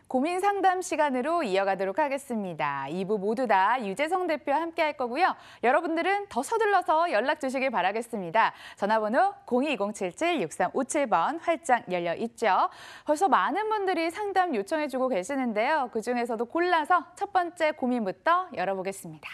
고민 상담 시간으로 이어가도록 하겠습니다. 2부 모두 다 유재성 대표와 함께 할 거고요. 여러분들은 더 서둘러서 연락 주시길 바라겠습니다. 전화번호 022077-6357번 활짝 열려 있죠. 벌써 많은 분들이 상담 요청해 주고 계시는데요. 그중에서도 골라서 첫 번째 고민부터 열어보겠습니다.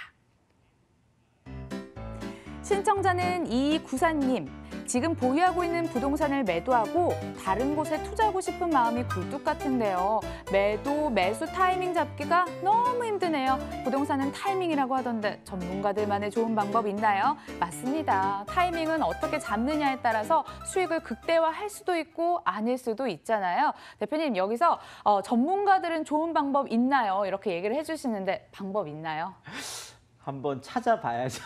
신청자는 이구사님. 지금 보유하고 있는 부동산을 매도하고 다른 곳에 투자하고 싶은 마음이 굴뚝 같은데요. 매도, 매수 타이밍 잡기가 너무 힘드네요. 부동산은 타이밍이라고 하던데 전문가들만의 좋은 방법 있나요? 맞습니다. 타이밍은 어떻게 잡느냐에 따라서 수익을 극대화할 수도 있고 아닐 수도 있잖아요. 대표님, 여기서 전문가들은 좋은 방법 있나요? 이렇게 얘기를 해주시는데 방법 있나요? 한번 찾아봐야죠.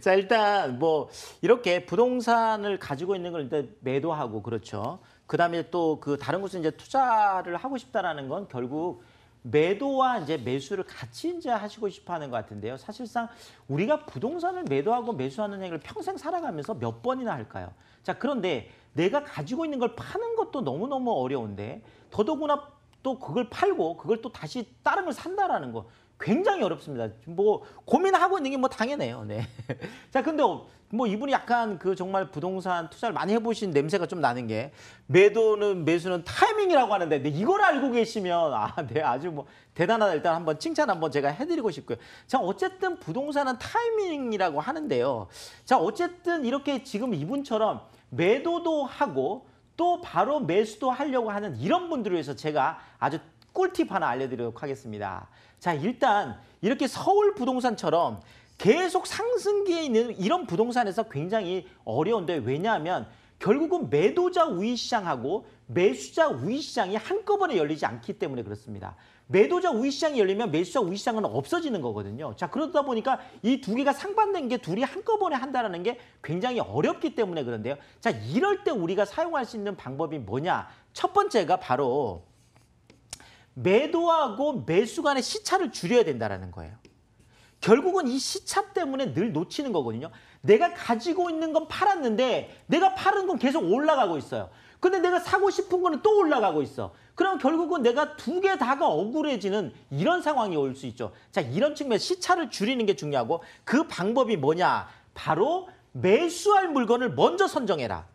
자, 일단 뭐 이렇게 부동산을 가지고 있는 걸 일단 매도하고 그렇죠. 그다음에 또 그 다른 곳에 이제 투자를 하고 싶다라는 건 결국 매도와 이제 매수를 같이 이제 하시고 싶어 하는 것 같은데요. 사실상 우리가 부동산을 매도하고 매수하는 행위를 평생 살아가면서 몇 번이나 할까요? 자, 그런데 내가 가지고 있는 걸 파는 것도 너무너무 어려운데 더더구나 또 그걸 팔고 그걸 또 다시 다른 걸 산다라는 거 굉장히 어렵습니다. 뭐 고민하고 있는 게 뭐 당연해요. 네. 자, 근데 뭐 이분이 약간 그 정말 부동산 투자를 많이 해보신 냄새가 좀 나는 게 매도는 매수는 타이밍이라고 하는데 네, 이걸 알고 계시면 네, 아주 뭐 대단하다. 일단 한번 칭찬 한번 제가 해드리고 싶고요. 자, 어쨌든 부동산은 타이밍이라고 하는데요. 자, 어쨌든 이렇게 지금 이분처럼 매도도 하고 또 바로 매수도 하려고 하는 이런 분들을 위해서 제가 아주 꿀팁 하나 알려드리도록 하겠습니다. 자, 일단 이렇게 서울 부동산처럼 계속 상승기에 있는 이런 부동산에서 굉장히 어려운데 왜냐하면 결국은 매도자 우위 시장하고 매수자 우위 시장이 한꺼번에 열리지 않기 때문에 그렇습니다. 매도자 우위 시장이 열리면 매수자 우위 시장은 없어지는 거거든요. 자, 그러다 보니까 이 두 개가 상반된 게 둘이 한꺼번에 한다는 게 굉장히 어렵기 때문에 그런데요. 자, 이럴 때 우리가 사용할 수 있는 방법이 뭐냐? 첫 번째가 바로 매도하고 매수 간의 시차를 줄여야 된다는 거예요. 결국은 이 시차 때문에 늘 놓치는 거거든요. 내가 가지고 있는 건 팔았는데 내가 파는 건 계속 올라가고 있어요. 근데 내가 사고 싶은 거는 또 올라가고 있어. 그럼 결국은 내가 두 개 다가 억울해지는 이런 상황이 올 수 있죠. 자, 이런 측면 시차를 줄이는 게 중요하고 그 방법이 뭐냐? 바로 매수할 물건을 먼저 선정해라.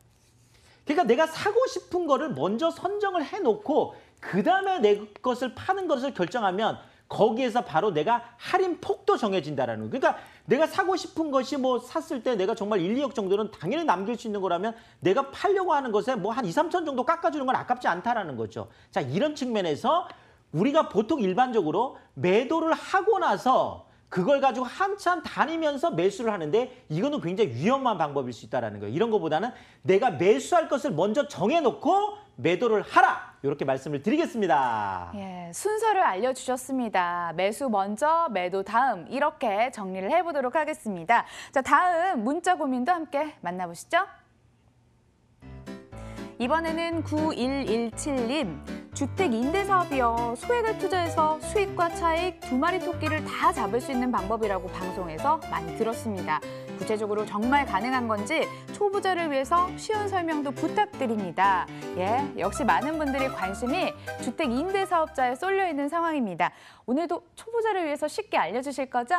그러니까 내가 사고 싶은 거를 먼저 선정을 해놓고 그다음에 내 것을 파는 것을 결정하면 거기에서 바로 내가 할인 폭도 정해진다라는 거예요. 그러니까 내가 사고 싶은 것이 뭐 샀을 때 내가 정말 1, 2억 정도는 당연히 남길 수 있는 거라면 내가 팔려고 하는 것에 뭐 한 2, 3천 정도 깎아주는 건 아깝지 않다라는 거죠. 자, 이런 측면에서 우리가 보통 일반적으로 매도를 하고 나서 그걸 가지고 한참 다니면서 매수를 하는데 이거는 굉장히 위험한 방법일 수 있다는 거예요. 이런 것보다는 내가 매수할 것을 먼저 정해놓고 매도를 하라! 이렇게 말씀을 드리겠습니다. 예, 순서를 알려주셨습니다. 매수 먼저, 매도 다음 이렇게 정리를 해보도록 하겠습니다. 자, 다음 문자 고민도 함께 만나보시죠. 이번에는 9117님. 주택 임대 사업이요. 소액을 투자해서 수익과 차익 두 마리 토끼를 다 잡을 수 있는 방법이라고 방송에서 많이 들었습니다. 구체적으로 정말 가능한 건지 초보자를 위해서 쉬운 설명도 부탁드립니다. 예, 역시 많은 분들이 관심이 주택 임대 사업자에 쏠려 있는 상황입니다. 오늘도 초보자를 위해서 쉽게 알려주실 거죠?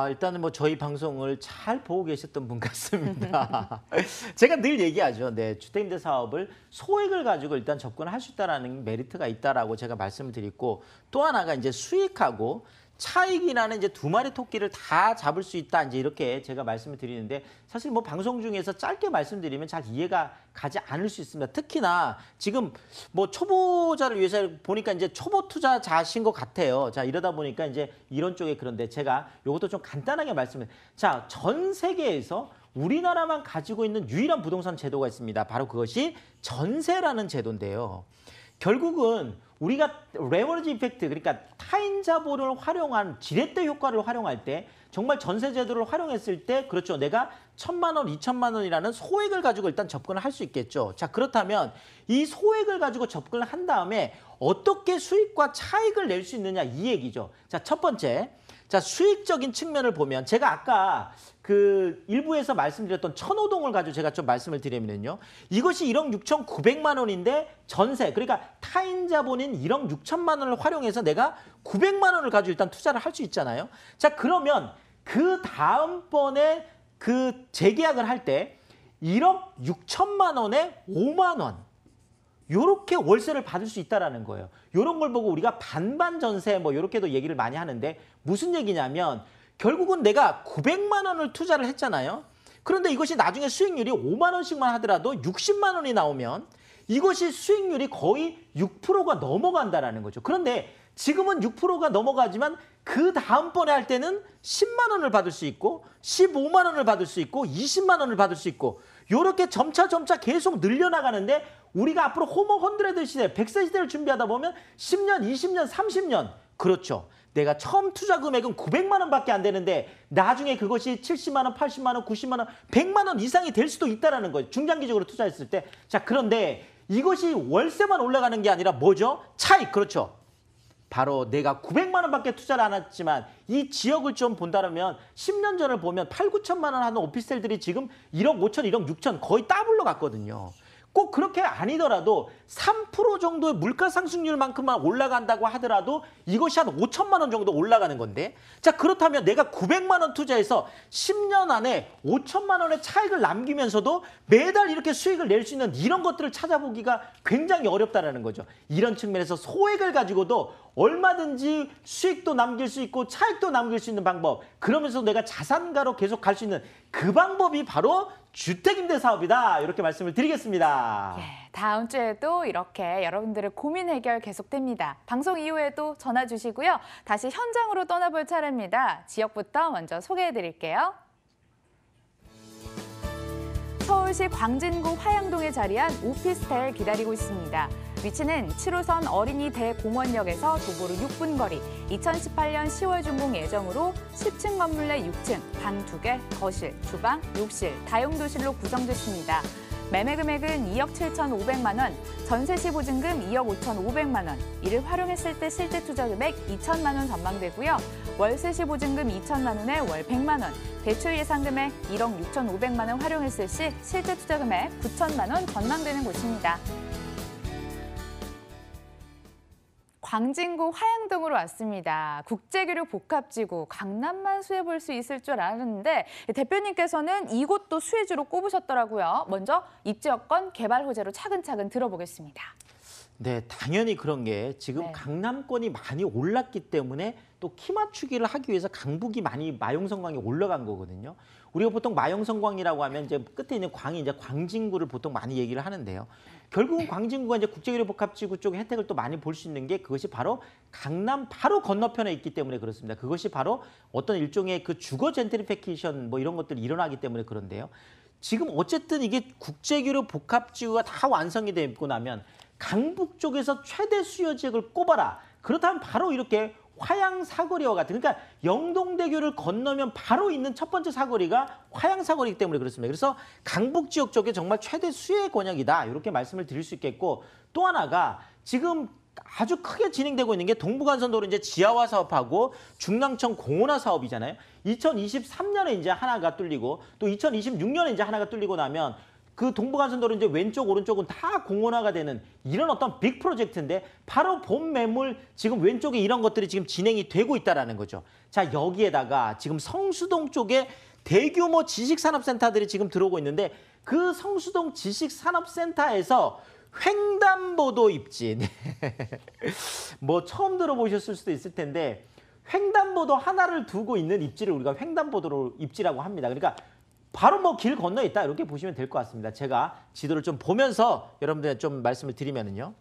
일단은 뭐 저희 방송을 잘 보고 계셨던 분 같습니다. 제가 늘 얘기하죠. 네, 주택임대 사업을 소액을 가지고 일단 접근할 수 있다는 메리트가 있다라고 제가 말씀을 드리고 또 하나가 이제 수익하고 차익이 나는 이제 두 마리 토끼를 다 잡을 수 있다. 이제 이렇게 제가 말씀을 드리는데 사실 뭐 방송 중에서 짧게 말씀드리면 잘 이해가 가지 않을 수 있습니다. 특히나 지금 뭐 초보자를 위해서 보니까 이제 초보 투자자신 것 같아요. 자, 이러다 보니까 이제 이런 쪽에 그런데 제가 이것도 좀 간단하게 말씀을 자, 전 세계에서 우리나라만 가지고 있는 유일한 부동산 제도가 있습니다. 바로 그것이 전세라는 제도인데요. 결국은 우리가 레버리지 이펙트, 그러니까 타인 자본을 활용한 지렛대 효과를 활용할 때 정말 전세 제도를 활용했을 때 그렇죠. 내가 1,000만 원, 2,000만 원이라는 소액을 가지고 일단 접근을 할 수 있겠죠. 자, 그렇다면 이 소액을 가지고 접근을 한 다음에 어떻게 수익과 차익을 낼 수 있느냐 이 얘기죠. 자, 첫 번째. 자, 수익적인 측면을 보면 제가 아까 그 일부에서 말씀드렸던 천호동을 가지고 제가 좀 말씀을 드리면요. 이것이 1억 6,900만 원인데 전세, 그러니까 타인 자본인 1억 6천만 원을 활용해서 내가 900만 원을 가지고 일단 투자를 할 수 있잖아요. 자, 그러면 그 다음번에 그 재계약을 할 때 1억 6천만 원에 5만 원. 요렇게 월세를 받을 수 있다라는 거예요. 요런 걸 보고 우리가 반반 전세 뭐 요렇게도 얘기를 많이 하는데 무슨 얘기냐면 결국은 내가 900만 원을 투자를 했잖아요. 그런데 이것이 나중에 수익률이 5만 원씩만 하더라도 60만 원이 나오면 이것이 수익률이 거의 6%가 넘어간다라는 거죠. 그런데 지금은 6%가 넘어가지만 그 다음번에 할 때는 10만 원을 받을 수 있고 15만 원을 받을 수 있고 20만 원을 받을 수 있고 요렇게 점차 계속 늘려나가는데 우리가 앞으로 호모 100 시대, 100세 시대를 준비하다 보면 10년, 20년, 30년 그렇죠. 내가 처음 투자 금액은 900만 원밖에 안 되는데 나중에 그것이 70만 원, 80만 원, 90만 원, 100만 원 이상이 될 수도 있다는 거예요. 중장기적으로 투자했을 때. 자, 그런데 이것이 월세만 올라가는 게 아니라 뭐죠? 차익, 그렇죠. 바로 내가 900만 원밖에 투자를 안 했지만 이 지역을 좀 본다면 10년 전을 보면 8, 9천만 원 하는 오피스텔들이 지금 1억 5천, 1억 6천 거의 더블로 갔거든요. 꼭 그렇게 아니더라도 3% 정도의 물가 상승률만큼만 올라간다고 하더라도 이것이 한 5천만 원 정도 올라가는 건데 자 그렇다면 내가 900만 원 투자해서 10년 안에 5천만 원의 차익을 남기면서도 매달 이렇게 수익을 낼 수 있는 이런 것들을 찾아보기가 굉장히 어렵다는 거죠. 이런 측면에서 소액을 가지고도 얼마든지 수익도 남길 수 있고 차익도 남길 수 있는 방법 그러면서 내가 자산가로 계속 갈 수 있는 그 방법이 바로 주택임대 사업이다. 이렇게 말씀을 드리겠습니다. 예, 다음 주에도 이렇게 여러분들의 고민 해결 계속됩니다. 방송 이후에도 전화 주시고요. 다시 현장으로 떠나볼 차례입니다. 지역부터 먼저 소개해드릴게요. 서울시 광진구 화양동에 자리한 오피스텔 기다리고 있습니다. 위치는 7호선 어린이 대공원역에서 도보로 6분 거리, 2018년 10월 준공 예정으로 10층 건물 내 6층, 방 2개, 거실, 주방, 욕실, 다용도실로 구성됐습니다. 매매 금액은 2억 7,500만 원, 전세 시 보증금 2억 5,500만 원, 이를 활용했을 때 실제 투자 금액 2천만 원 전망되고요. 월세 시 보증금 2천만 원에 월 100만 원, 대출 예상 금액 1억 6,500만 원 활용했을 시 실제 투자 금액 9천만 원 전망되는 곳입니다. 광진구 화양동으로 왔습니다. 국제교류 복합지구 강남만 수혜볼 수 있을 줄 알았는데 대표님께서는 이곳도 수혜지로 꼽으셨더라고요. 먼저 입지 여건 개발 호재로 차근차근 들어보겠습니다. 네, 당연히 그런 게 지금 네. 강남권이 많이 올랐기 때문에 또 키 맞추기를 하기 위해서 강북이 많이 마용성광이 올라간 거거든요. 우리가 보통 마용성광이라고 하면 이제 끝에 있는 광이 이제 광진구를 보통 많이 얘기를 하는데요. 결국은 광진구가 이제 국제교류 복합지구 쪽의 혜택을 또 많이 볼 수 있는 게 그것이 바로 강남 바로 건너편에 있기 때문에 그렇습니다. 그것이 바로 어떤 일종의 그 주거 젠트리피케이션 뭐 이런 것들이 일어나기 때문에 그런데요. 지금 어쨌든 이게 국제교류 복합지구가 다 완성이 되고 나면 강북 쪽에서 최대 수요 지역을 꼽아라. 그렇다면 바로 이렇게 화양 사거리와 같은 그러니까 영동대교를 건너면 바로 있는 첫 번째 사거리가 화양 사거리이기 때문에 그렇습니다. 그래서 강북 지역 쪽에 정말 최대 수혜 권역이다. 이렇게 말씀을 드릴 수 있겠고 또 하나가 지금 아주 크게 진행되고 있는 게 동부간선도로 이제 지하화 사업하고 중랑천 공원화 사업이잖아요. 2023년에 이제 하나가 뚫리고 또 2026년에 이제 하나가 뚫리고 나면 그 동부간선도로 이제 왼쪽 오른쪽은 다 공원화가 되는 이런 어떤 빅 프로젝트인데 바로 본 매물 지금 왼쪽에 이런 것들이 지금 진행이 되고 있다라는 거죠. 자 여기에다가 지금 성수동 쪽에 대규모 지식산업센터들이 지금 들어오고 있는데 그 성수동 지식산업센터에서 횡단보도 입지 뭐 처음 들어보셨을 수도 있을 텐데 횡단보도 하나를 두고 있는 입지를 우리가 횡단보도로 입지라고 합니다. 그러니까 바로 뭐 길 건너에 있다 이렇게 보시면 될 것 같습니다. 제가 지도를 좀 보면서 여러분들한테 좀 말씀을 드리면은요.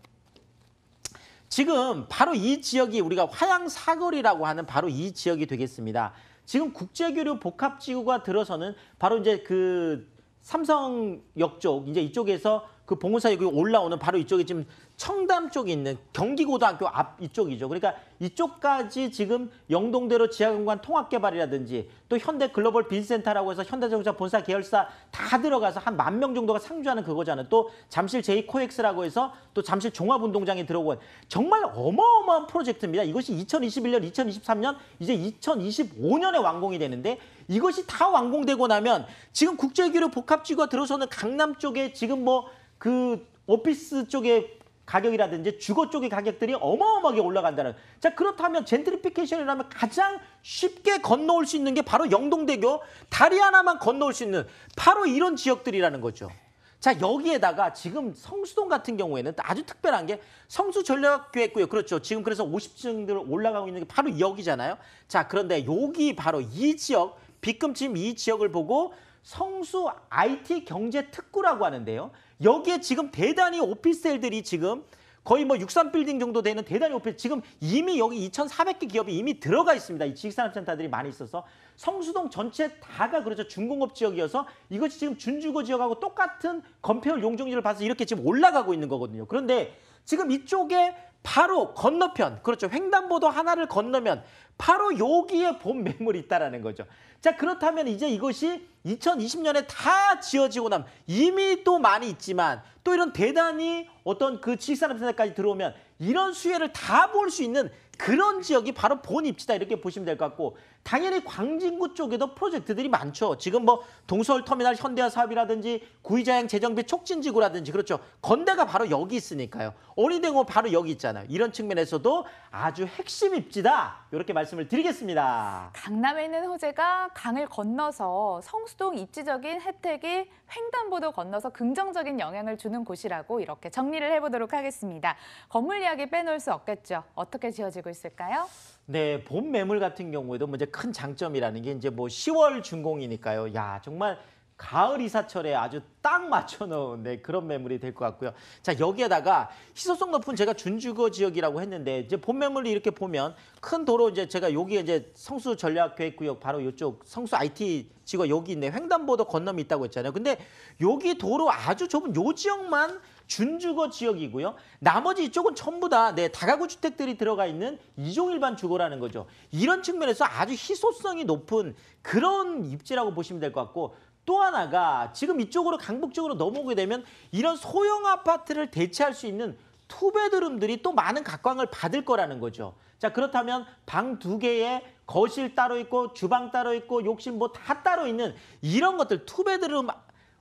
지금 바로 이 지역이 우리가 화양 사거리라고 하는 바로 이 지역이 되겠습니다. 지금 국제교류 복합지구가 들어서는 바로 이제 그 삼성역 쪽 이제 이쪽에서 그 봉우사 여기 올라오는 바로 이쪽이 지금 청담 쪽에 있는 경기고등학교 앞 이쪽이죠. 그러니까 이쪽까지 지금 영동대로 지하공간 통합개발이라든지 또 현대 글로벌 빈센터라고 해서 현대자동차 본사 계열사 다 들어가서 한 10,000명 정도가 상주하는 그거잖아요. 또 잠실 제2코엑스라고 해서 또 잠실 종합운동장에 들어온 정말 어마어마한 프로젝트입니다. 이것이 2021년, 2023년, 이제 2025년에 완공이 되는데 이것이 다 완공되고 나면 지금 국제기류 복합지구가 들어서는 강남 쪽에 지금 뭐 그 오피스 쪽에 가격이라든지 주거 쪽의 가격들이 어마어마하게 올라간다는. 자, 그렇다면 젠트리피케이션이라면 가장 쉽게 건너올 수 있는 게 바로 영동대교 다리 하나만 건너올 수 있는 바로 이런 지역들이라는 거죠. 자, 여기에다가 지금 성수동 같은 경우에는 아주 특별한 게 성수전략계획구역, 그렇죠. 지금 그래서 50층들 올라가고 있는 게 바로 여기잖아요. 자, 그런데 여기 바로 이 지역, 빗금침 이 지역을 보고 성수 IT 경제 특구라고 하는데요. 여기에 지금 대단히 오피스텔들이 지금 거의 뭐 63빌딩 정도 되는 대단히 오피스, 지금 이미 여기 2,400개 기업이 이미 들어가 있습니다. 이 지식산업센터들이 많이 있어서 성수동 전체 다가 그렇죠. 중공업 지역이어서 이것이 지금 준주거 지역하고 똑같은 건폐율 용적률을 봐서 이렇게 지금 올라가고 있는 거거든요. 그런데 지금 이쪽에 바로 건너편, 그렇죠. 횡단보도 하나를 건너면 바로 여기에 본 매물이 있다라는 거죠. 자, 그렇다면 이제 이것이 2020년에 다 지어지고 나면 이미 또 많이 있지만 또 이런 대단히 어떤 그 지식산업센터까지 들어오면 이런 수혜를 다 볼 수 있는 그런 지역이 바로 본 입지다 이렇게 보시면 될 것 같고, 당연히 광진구 쪽에도 프로젝트들이 많죠. 지금 뭐 동서울터미널 현대화 사업이라든지 구의자양 재정비 촉진지구라든지, 그렇죠. 건대가 바로 여기 있으니까요. 어린이대공원 바로 여기 있잖아요. 이런 측면에서도 아주 핵심 입지다 이렇게 말씀을 드리겠습니다. 강남에 있는 호재가 강을 건너서 성수동 입지적인 혜택이 횡단보도 건너서 긍정적인 영향을 주는 곳이라고 이렇게 정리를 해보도록 하겠습니다. 건물 이야기 빼놓을 수 없겠죠. 어떻게 지어지고 있을까요? 네, 본 매물 같은 경우에도 뭐 이제 큰 장점이라는 게 이제 뭐 10월 준공이니까요. 야, 정말 가을 이사철에 아주 딱 맞춰놓은 그런 매물이 될 것 같고요. 자, 여기에다가 희소성 높은 제가 준주거 지역이라고 했는데 이제 본 매물을 이렇게 보면 큰 도로 이제 제가 여기에 이제 성수 전략계획구역 바로 이쪽 성수 IT 지구 여기 있네. 횡단보도 건너면 있다고 했잖아요. 근데 여기 도로 아주 좁은 요 지역만 준주거 지역이고요. 나머지 이쪽은 전부 다 다가구 주택들이 들어가 있는 이종 일반 주거라는 거죠. 이런 측면에서 아주 희소성이 높은 그런 입지라고 보시면 될 것 같고, 또 하나가 지금 이쪽으로 강북 쪽으로 넘어오게 되면 이런 소형 아파트를 대체할 수 있는 투베드룸들이 또 많은 각광을 받을 거라는 거죠. 자, 그렇다면 방 2개에 거실 따로 있고 주방 따로 있고 욕실 뭐 다 따로 있는 이런 것들 투베드룸,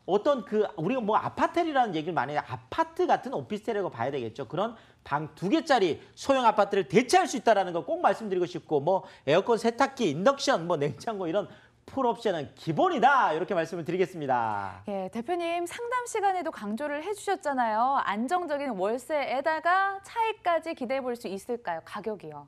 어떤 그 우리가 뭐 아파텔이라는 얘기를 많이 해요. 아파트 같은 오피스텔이라고 봐야 되겠죠. 그런 방 2개짜리 소형 아파트를 대체할 수 있다는 거 꼭 말씀드리고 싶고, 뭐 에어컨, 세탁기, 인덕션, 뭐 냉장고 이런 풀옵션은 기본이다 이렇게 말씀을 드리겠습니다. 예, 대표님 상담 시간에도 강조를 해주셨잖아요. 안정적인 월세에다가 차익까지 기대해 볼 수 있을까요? 가격이요.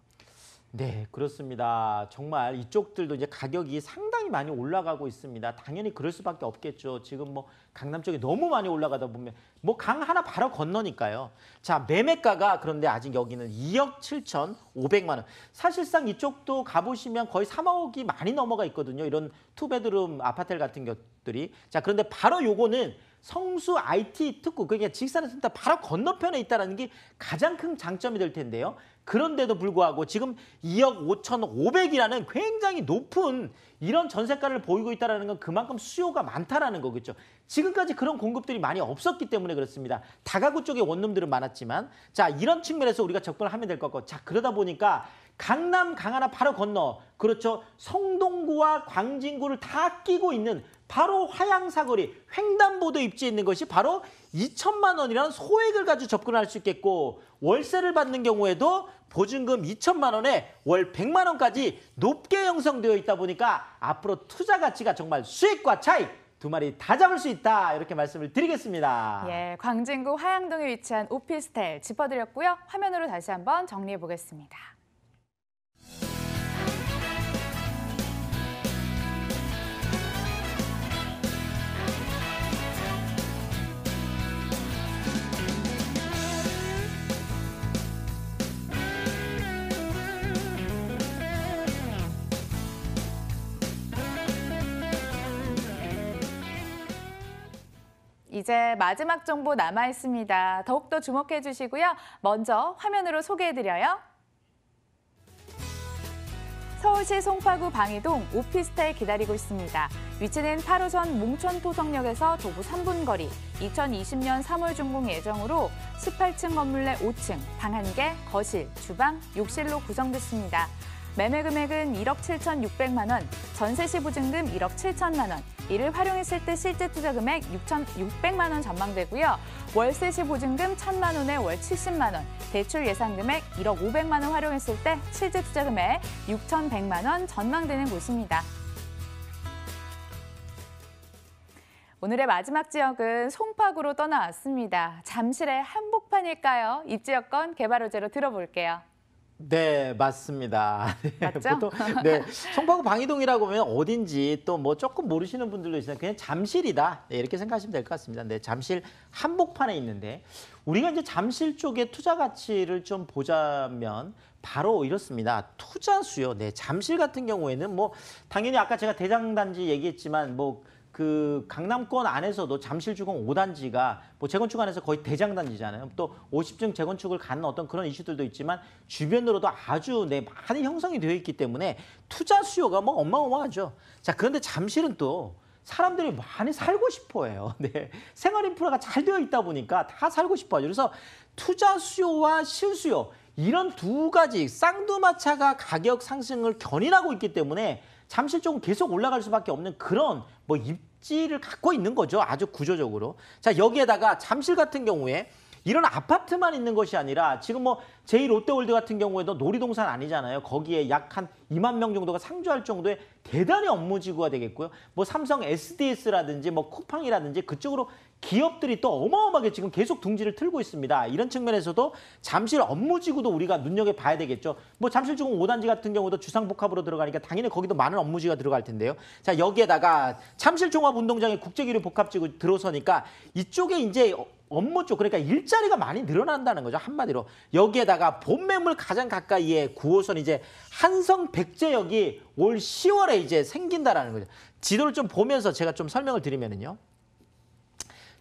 네, 그렇습니다. 정말 이쪽들도 이제 가격이 상당히 많이 올라가고 있습니다. 당연히 그럴 수밖에 없겠죠. 지금 뭐 강남 쪽이 너무 많이 올라가다 보면 뭐 강 하나 바로 건너니까요. 자, 매매가가 그런데 아직 여기는 2억 7,500만 원. 사실상 이쪽도 가보시면 거의 3억이 많이 넘어가 있거든요. 이런 투베드룸 아파트 같은 것들이. 자, 그런데 바로 요거는 성수 IT 특구, 그러니까 지식산업센터 바로 건너편에 있다는 게 가장 큰 장점이 될 텐데요. 그런데도 불구하고 지금 2억 5,500이라는 굉장히 높은 이런 전세가를 보이고 있다는 건 그만큼 수요가 많다라는 거겠죠. 지금까지 그런 공급들이 많이 없었기 때문에 그렇습니다. 다가구 쪽에 원룸들은 많았지만, 자, 이런 측면에서 우리가 접근을 하면 될 것 같고, 자, 그러다 보니까 강남 강 하나 바로 건너, 그렇죠, 성동구와 광진구를 다 끼고 있는 바로 화양사거리 횡단보도 입지에 있는 것이 바로 2천만 원이라는 소액을 가지고 접근할 수 있겠고, 월세를 받는 경우에도 보증금 2천만 원에 월 100만 원까지 높게 형성되어 있다 보니까 앞으로 투자 가치가 정말 수익과 차익 두 마리 다 잡을 수 있다 이렇게 말씀을 드리겠습니다. 예, 광진구 화양동에 위치한 오피스텔 짚어드렸고요. 화면으로 다시 한번 정리해 보겠습니다. 이제 마지막 정보 남아 있습니다. 더욱더 주목해 주시고요. 먼저 화면으로 소개해-드려요. 서울시 송파구 방이동 오피스텔 기다리고 있습니다. 위치는 8호선 몽천토성역에서 도보 3분 거리, 2020년 3월 준공 예정으로 18층 건물 내 5층, 방 1개, 거실, 주방, 욕실로 구성됐습니다. 매매 금액은 1억 7,600만 원, 전세 시 보증금 1억 7천만 원, 이를 활용했을 때 실제 투자 금액 6,600만 원 전망되고요. 월세 시 보증금 1,000만 원에 월 70만 원, 대출 예상 금액 1억 500만 원 활용했을 때 실제 투자 금액 6,100만 원 전망되는 곳입니다. 오늘의 마지막 지역은 송파구로 떠나왔습니다. 잠실의 한복판일까요? 입지여건 개발 호재로 들어볼게요. 네, 맞습니다. 맞죠? 보통, 네, 송파구 방이동이라고 하면 어딘지 또 뭐 조금 모르시는 분들도 있어요. 그냥 잠실이다. 네, 이렇게 생각하시면 될 것 같습니다. 네, 잠실 한복판에 있는데 우리가 이제 잠실 쪽의 투자 가치를 좀 보자면 바로 이렇습니다. 투자 수요. 네, 잠실 같은 경우에는 뭐 당연히 아까 제가 대장단지 얘기했지만 뭐 그 강남권 안에서도 잠실주공 5단지가 뭐 재건축 안에서 거의 대장단지잖아요. 또 50층 재건축을 가는 어떤 그런 이슈들도 있지만 주변으로도 아주 네, 많이 형성이 되어 있기 때문에 투자 수요가 뭐 어마어마하죠. 자, 그런데 잠실은 또 사람들이 많이 살고 싶어 해요. 네. 생활 인프라가 잘 되어 있다 보니까 다 살고 싶어 하죠. 그래서 투자 수요와 실수요 이런 두 가지 쌍두마차가 가격 상승을 견인하고 있기 때문에 잠실 쪽은 계속 올라갈 수밖에 없는 그런 뭐 입지를 갖고 있는 거죠. 아주 구조적으로. 자, 여기에다가 잠실 같은 경우에 이런 아파트만 있는 것이 아니라 지금 뭐 제2롯데월드 같은 경우에도 놀이동산 아니잖아요. 거기에 약 한 2만 명 정도가 상주할 정도의 대단히 업무지구가 되겠고요. 뭐 삼성 SDS라든지 뭐 쿠팡이라든지 그쪽으로 기업들이 또 어마어마하게 지금 계속 둥지를 틀고 있습니다. 이런 측면에서도 잠실 업무지구도 우리가 눈여겨봐야 되겠죠. 뭐 잠실주공 5단지 같은 경우도 주상복합으로 들어가니까 당연히 거기도 많은 업무지구가 들어갈 텐데요. 자, 여기에다가 잠실종합운동장에 국제기류 복합지구 들어서니까 이쪽에 이제 업무 쪽, 그러니까 일자리가 많이 늘어난다는 거죠. 한마디로. 여기에다가 본매물 가장 가까이에 9호선 이제 한성 백제역이 올 10월에 이제 생긴다라는 거죠. 지도를 좀 보면서 제가 좀 설명을 드리면은요.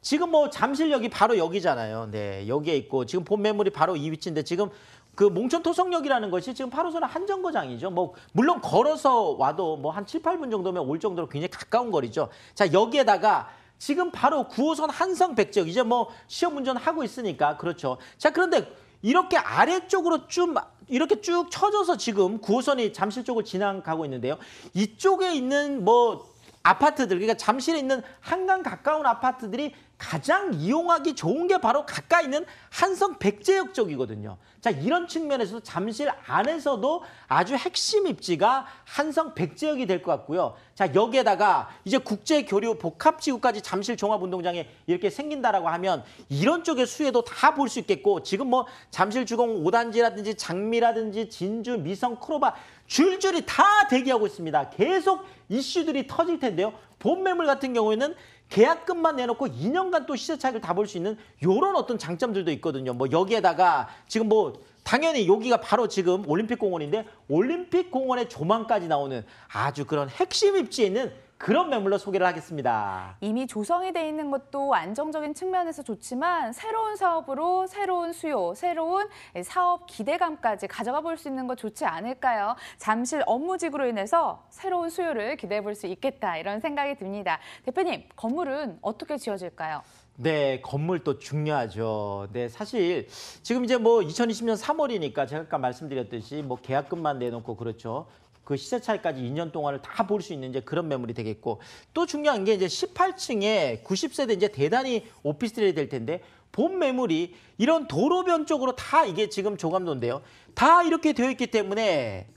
지금 뭐 잠실역이 바로 여기잖아요. 네, 여기에 있고 지금 본매물이 바로 이 위치인데 지금 그 몽천토성역이라는 것이 지금 8호선의 한 정거장이죠. 뭐 물론 걸어서 와도 뭐 한 7, 8분 정도면 올 정도로 굉장히 가까운 거리죠. 자, 여기에다가 지금 바로 9호선 한성 백제역 이제 뭐 시험 운전하고 있으니까 그렇죠. 자, 그런데 이렇게 아래쪽으로 좀 이렇게 쭉 쳐져서 지금 9호선이 잠실 쪽을 지나가고 있는데요. 이쪽에 있는 뭐 아파트들, 그러니까 잠실에 있는 한강 가까운 아파트들이 가장 이용하기 좋은 게 바로 가까이 있는 한성 백제역 쪽이거든요. 자, 이런 측면에서도 잠실 안에서도 아주 핵심 입지가 한성 백제역이 될 것 같고요. 자, 여기에다가 이제 국제교류 복합지구까지 잠실 종합운동장에 이렇게 생긴다라고 하면 이런 쪽의 수혜도 다 볼 수 있겠고 지금 뭐 잠실주공 5단지라든지 장미라든지 진주, 미성, 크로바 줄줄이 다 대기하고 있습니다. 계속 이슈들이 터질 텐데요. 본매물 같은 경우에는 계약금만 내놓고 2년간 또 시세 차익을 다 볼 수 있는 이런 어떤 장점들도 있거든요. 뭐 여기에다가 지금 뭐 당연히 여기가 바로 지금 올림픽공원인데 올림픽공원의 조망까지 나오는 아주 그런 핵심 입지에 있는 그런 매물로 소개를 하겠습니다. 이미 조성이 돼 있는 것도 안정적인 측면에서 좋지만 새로운 사업으로 새로운 수요, 새로운 사업 기대감까지 가져가 볼 수 있는 거 좋지 않을까요? 잠실 업무지구로 인해서 새로운 수요를 기대해 볼 수 있겠다 이런 생각이 듭니다. 대표님, 건물은 어떻게 지어질까요? 네, 건물도 중요하죠. 네, 사실 지금 이제 뭐 2020년 3월이니까 제가 아까 말씀드렸듯이 뭐 계약금만 내놓고 그렇죠. 그 시세 차이까지 2년 동안을 다 볼 수 있는 이제 그런 매물이 되겠고 또 중요한 게 이제 18층에 90세대 이제 대단히 오피스텔이 될 텐데 본 매물이 이런 도로변 쪽으로 다 이게 지금 조감도인데요. 다 이렇게 되어 있기 때문에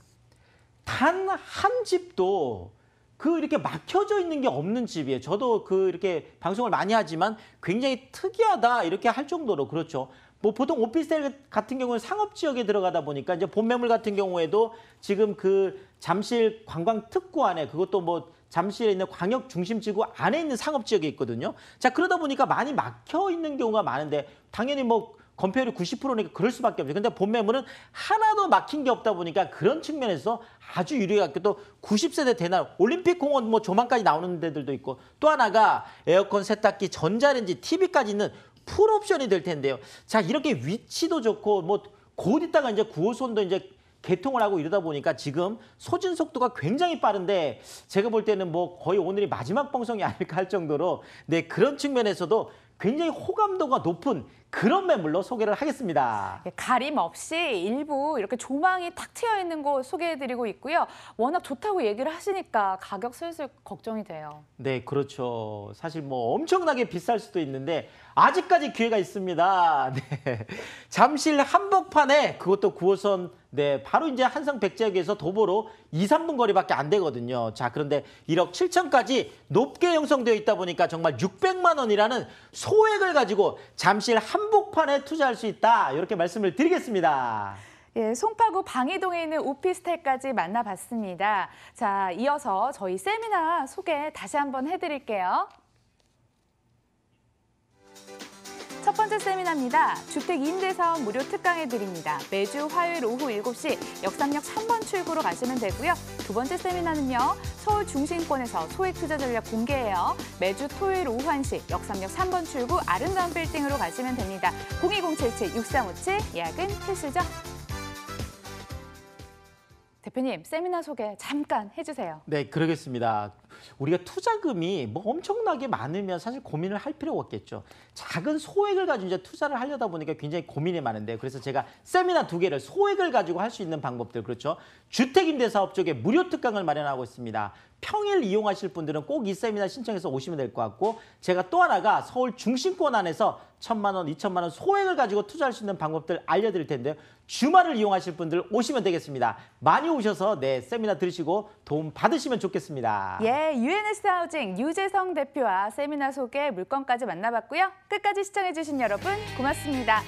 단 한 집도 그 이렇게 막혀져 있는 게 없는 집이에요. 저도 그 이렇게 방송을 많이 하지만 굉장히 특이하다 이렇게 할 정도로 그렇죠. 뭐 보통 오피스텔 같은 경우는 상업 지역에 들어가다 보니까 이제 본매물 같은 경우에도 지금 그 잠실 관광 특구 안에 그것도 뭐 잠실에 있는 광역 중심 지구 안에 있는 상업 지역에 있거든요. 자, 그러다 보니까 많이 막혀 있는 경우가 많은데 당연히 뭐 건폐율이 90%니까 그럴 수밖에 없죠. 근데 본 매물은 하나도 막힌 게 없다 보니까 그런 측면에서 아주 유리하게 또 90세대 대낮 올림픽 공원 뭐 조망까지 나오는 데들도 있고 또 하나가 에어컨, 세탁기, 전자레인지, TV까지 있는 풀 옵션이 될 텐데요. 자, 이렇게 위치도 좋고 뭐 곧 있다가 이제 9호선도 이제 개통을 하고 이러다 보니까 지금 소진 속도가 굉장히 빠른데 제가 볼 때는 뭐 거의 오늘이 마지막 방송이 아닐까 할 정도로 네, 그런 측면에서도 굉장히 호감도가 높은 그런 매물로 소개를 하겠습니다. 가림 없이 일부 이렇게 조망이 탁 트여 있는 곳 소개해드리고 있고요. 워낙 좋다고 얘기를 하시니까 가격 슬슬 걱정이 돼요. 네, 그렇죠. 사실 뭐 엄청나게 비쌀 수도 있는데 아직까지 기회가 있습니다. 네. 잠실 한복판에 그것도 9호선 네, 바로 이제 한성 백제역에서 도보로 2, 3분 거리밖에 안 되거든요. 자, 그런데 1억 7천까지 높게 형성되어 있다 보니까 정말 600만 원이라는 소액을 가지고 잠실 한복판에 투자할 수 있다. 이렇게 말씀을 드리겠습니다. 예, 송파구 방이동에 있는 오피스텔까지 만나봤습니다. 자, 이어서 저희 세미나 소개 다시 한번 해드릴게요. 첫 번째 세미나입니다. 주택 임대사업 무료 특강해드립니다. 매주 화요일 오후 7시 역삼역 3번 출구로 가시면 되고요. 두 번째 세미나는요. 서울 중심권에서 소액 투자 전략 공개해요. 매주 토요일 오후 1시 역삼역 3번 출구 아름다운 빌딩으로 가시면 됩니다. 02077-6357 예약은 필수죠. 대표님, 세미나 소개 잠깐 해주세요. 네, 그러겠습니다. 우리가 투자금이 뭐 엄청나게 많으면 사실 고민을 할 필요가 없겠죠. 작은 소액을 가지고 이제 투자를 하려다 보니까 굉장히 고민이 많은데 그래서 제가 세미나 2개를 소액을 가지고 할 수 있는 방법들 그렇죠. 주택임대사업 쪽에 무료 특강을 마련하고 있습니다. 평일 이용하실 분들은 꼭 이 세미나 신청해서 오시면 될 것 같고 제가 또 하나가 서울 중심권 안에서 1,000만 원, 2,000만 원 소액을 가지고 투자할 수 있는 방법들 알려드릴 텐데요. 주말을 이용하실 분들 오시면 되겠습니다. 많이 오셔서 네, 세미나 들으시고 도움 받으시면 좋겠습니다. 예, UNS 하우징 유재성 대표와 세미나 소개 물건까지 만나봤고요. 끝까지 시청해주신 여러분 고맙습니다.